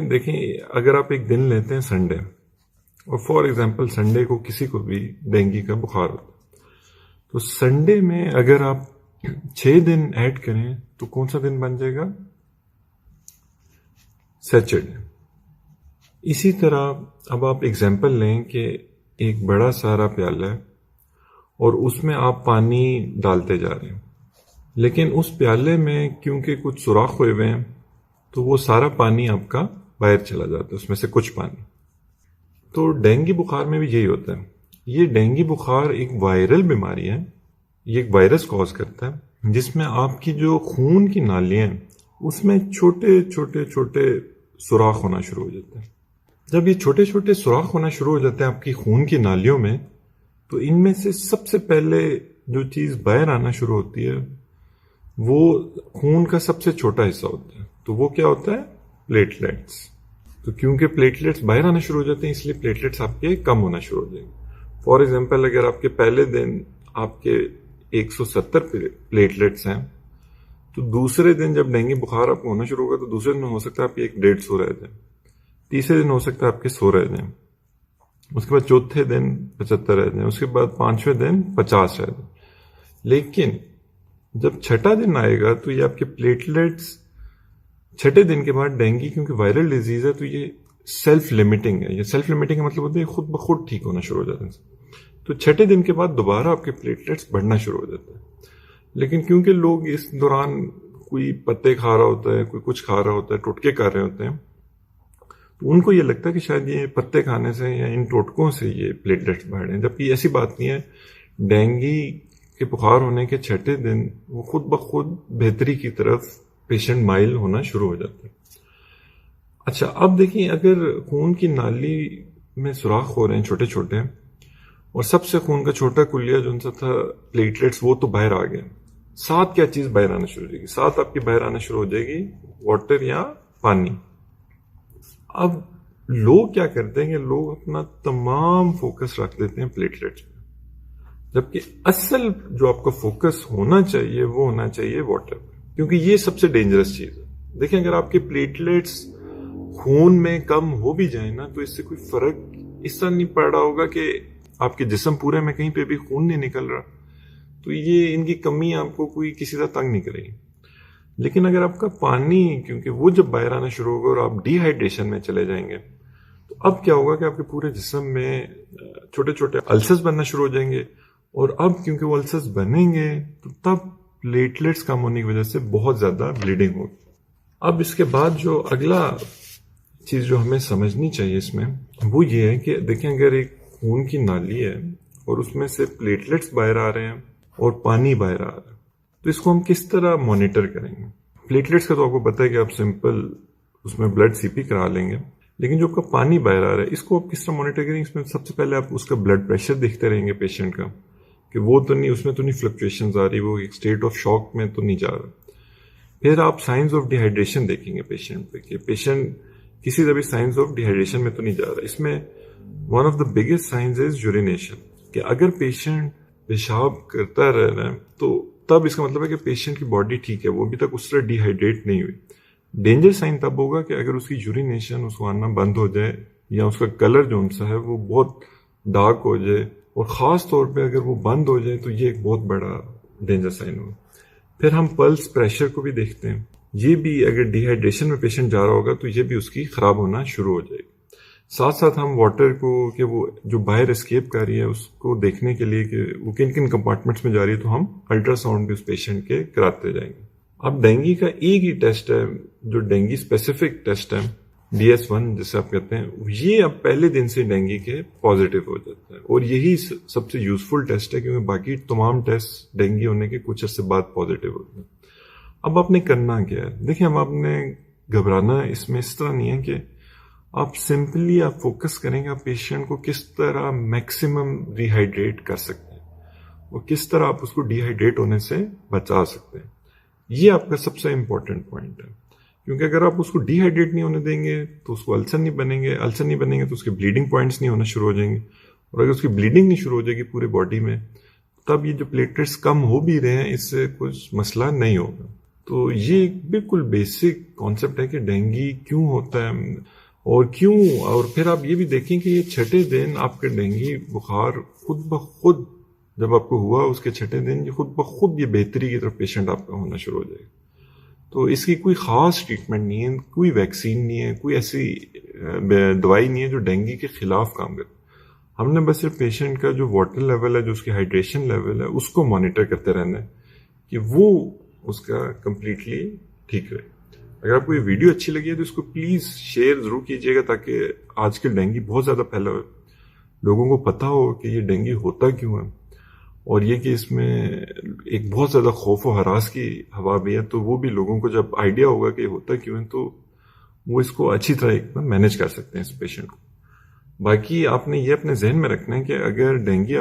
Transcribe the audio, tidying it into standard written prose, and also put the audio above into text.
देखिए, अगर आप एक दिन लेते हैं संडे, और फॉर एग्जांपल संडे को किसी को भी डेंगू का बुखार होता है, तो संडे में अगर आप 6 दिन ऐड करें तो कौन सा दिन बन जाएगा? सैटरडे। इसी तरह अब आप एग्जांपल लें कि एक बड़ा सारा प्याला है और उसमें आप पानी डालते जा रहे हैं, लेकिन उस प्याले में क्योंकि कुछ सुराख हुए हुए हैं तो वो सारा पानी आपका बाहर चला जाता है, उसमें से कुछ पानी। तो डेंगू बुखार में भी यही होता है। ये डेंगू बुखार एक वायरल बीमारी है, ये एक वायरस कॉज करता है जिसमें आपकी जो खून की नालियां हैं उसमें छोटे छोटे छोटे सुराख होना शुरू हो जाते हैं। जब ये छोटे छोटे सुराख होना शुरू हो जाते हैं आपकी खून की नालियों में, तो इनमें से सबसे पहले जो चीज बाहर आना शुरू होती है वो खून का सबसे छोटा हिस्सा होता है। तो वो क्या होता है? प्लेटलेट्स। तो क्योंकि प्लेटलेट्स बाहर आना शुरू हो जाते हैं इसलिए प्लेटलेट्स आपके कम होना शुरू हो जाएंगे। फॉर एग्जांपल, अगर आपके पहले दिन आपके 170 प्लेटलेट्स हैं, तो दूसरे दिन जब डेंगू बुखार आपको होना शुरू होगा तो दूसरे दिन हो सकता है आपके 150 रह जाए, तीसरे दिन हो सकता है आपके 100 रह जाए, उसके बाद चौथे दिन 75 रह जाए, उसके बाद पांचवें दिन 50 रह जाए। लेकिन जब छठा दिन आएगा तो ये आपके प्लेटलेट्स छठे दिन के बाद, डेंगू क्योंकि वायरल डिजीज है तो ये सेल्फ लिमिटिंग है। ये सेल्फ लिमिटिंग का मतलब होता है खुद ब खुद ठीक होना शुरू हो जाता है। तो छठे दिन के बाद दोबारा आपके प्लेटलेट्स बढ़ना शुरू हो जाता है। लेकिन क्योंकि लोग इस दौरान कोई पत्ते खा रहा होता है, कोई कुछ खा रहा होता है, टोटके कर रहे होते हैं, तो उनको ये लगता है कि शायद ये पत्ते खाने से या इन टोटकों से ये प्लेटलेट्स बढ़ रहे हैं, जबकि ऐसी बात नहीं है। डेंगू के बुखार होने के छठे दिन वो खुद ब खुद बेहतरी की तरफ पेशेंट माइल होना शुरू हो जाता है। अच्छा, अब देखिए, अगर खून की नाली में सुराख हो रहे हैं छोटे छोटे, और सबसे खून का छोटा कुलिया जो सा था प्लेटलेट्स, वो तो बाहर आ गया, साथ क्या चीज बाहर आना शुरू हो जाएगी? साथ आपकी बाहर आना शुरू हो जाएगी वाटर या पानी। अब लोग क्या करते हैं कि लोग अपना तमाम फोकस रख देते हैं प्लेटलेट्स पे, जबकि असल जो आपका फोकस होना चाहिए वो होना चाहिए वाटर पे, क्योंकि ये सबसे डेंजरस चीज है। देखिए, अगर आपके प्लेटलेट्स खून में कम हो भी जाए ना, तो इससे कोई फर्क इस तरह नहीं पड़ रहा होगा कि आपके जिस्म पूरे में कहीं पे भी खून नहीं निकल रहा, तो ये इनकी कमी आपको कोई किसी तरह तंग नहीं करेगी। लेकिन अगर आपका पानी, क्योंकि वो जब बाहर आना शुरू होगा और आप डिहाइड्रेशन में चले जाएंगे, तो अब क्या होगा कि आपके पूरे जिस्म में छोटे छोटे अल्सर्स बनना शुरू हो जाएंगे, और अब क्योंकि वो अल्सर्स बनेंगे तो तब प्लेटलेट्स कम होने की वजह से बहुत ज्यादा ब्लीडिंग होगी। अब इसके बाद जो अगला चीज जो हमें समझनी चाहिए इसमें, वो ये है कि देखिए, अगर एक खून की नाली है और उसमें से प्लेटलेट्स बाहर आ रहे हैं और पानी बाहर आ रहा है, तो इसको हम किस तरह मॉनिटर करेंगे? प्लेटलेट्स का तो आपको पता है कि आप सिंपल उसमें ब्लड सीपी करा लेंगे, लेकिन जो आपका पानी बाहर आ रहा है इसको आप किस तरह मॉनिटर करेंगे? इसमें सबसे पहले आप उसका ब्लड प्रेशर देखते रहेंगे पेशेंट का, कि वो तो नहीं, उसमें तो नहीं फ्लक्चुएशंस आ रही, वो एक स्टेट ऑफ शॉक में तो नहीं जा रहा। फिर आप साइंस ऑफ डिहाइड्रेशन देखेंगे पेशेंट पे, कि पेशेंट किसी तरह भी साइंस ऑफ डिहाइड्रेशन में तो नहीं जा रहा। इसमें one of the biggest science is urination, कि अगर पेशेंट पेशाब करता रह रहा है तो तब इसका मतलब है कि पेशेंट की बॉडी ठीक है, वो अभी तक उस तरह डिहाइड्रेट नहीं हुई। डेंजर साइन तब होगा कि अगर उसकी यूरिनेशन उसको आना बंद हो जाए, या उसका कलर जो सा है वो बहुत डार्क हो जाए, और ख़ास तौर पे अगर वो बंद हो जाए तो ये एक बहुत बड़ा डेंजर साइन होगा। फिर हम पल्स प्रेशर को भी देखते हैं, ये भी अगर डिहाइड्रेशन में पेशेंट जा रहा होगा तो ये भी उसकी ख़राब होना शुरू हो जाएगी। साथ साथ हम वाटर को, कि वो जो बाहर एस्केप कर रही है उसको देखने के लिए कि वो किन किन कंपार्टमेंट्स में जा रही है, तो हम अल्ट्रासाउंड भी उस पेशेंट के कराते जाएंगे। अब डेंगू का एक ही टेस्ट है जो डेंगू स्पेसिफिक टेस्ट है, DS1 जिसे आप कहते हैं, ये अब पहले दिन से डेंगू के पॉजिटिव हो जाता है, और यही सबसे यूजफुल टेस्ट है, क्योंकि बाकी तमाम टेस्ट डेंगू होने के कुछ अर्से बाद पॉजिटिव होते हैं। अब आपने करना क्या है? देखिए, अब आपने घबराना इसमें इस तरह नहीं है कि आप सिंपली आप फोकस करेंगे आप पेशेंट को किस तरह मैक्सिमम रिहाइड्रेट कर सकते हैं, और किस तरह आप उसको डिहाइड्रेट होने से बचा सकते हैं। ये आपका सबसे इंपॉर्टेंट पॉइंट है, क्योंकि अगर आप उसको डिहाइड्रेट नहीं होने देंगे तो उसको अल्सर नहीं बनेंगे, अल्सर नहीं बनेंगे तो उसके ब्लीडिंग पॉइंट्स नहीं होना शुरू हो जाएंगे, और अगर उसकी ब्लीडिंग नहीं शुरू हो जाएगी पूरे बॉडी में, तब ये जो प्लेटलेट्स कम हो भी रहे हैं इससे कुछ मसला नहीं होगा। तो ये एक बिल्कुल बेसिक कॉन्सेप्ट है कि डेंगू क्यों होता है और क्यों। और फिर आप ये भी देखें कि ये छठे दिन आपके डेंगू बुखार खुद ब खुद, जब आपको हुआ उसके छठे दिन ये खुद ब खुद ये बेहतरी की तरफ पेशेंट आपका होना शुरू हो जाएगा। तो इसकी कोई ख़ास ट्रीटमेंट नहीं है, कोई वैक्सीन नहीं है, कोई ऐसी दवाई नहीं है जो डेंगू के खिलाफ काम करे। हमने बस सिर्फ पेशेंट का जो वाटर लेवल है, जो उसकी हाइड्रेशन लेवल है, उसको मॉनिटर करते रहना है कि वो उसका कंप्लीटली ठीक रहे। अगर आपको ये वीडियो अच्छी लगी है तो इसको प्लीज़ शेयर ज़रूर कीजिएगा, ताकि आजकल डेंगू बहुत ज़्यादा फैला हुआ है, लोगों को पता हो कि ये डेंगू होता क्यों है, और ये कि इसमें एक बहुत ज़्यादा खौफ और हरास की हवा भी है। तो वो भी लोगों को जब आइडिया होगा कि होता क्यों है, तो वो इसको अच्छी तरह एक मैनेज कर सकते हैं इस पेशेंट को। बाकी आपने ये अपने जहन में रखना है कि अगर डेंगू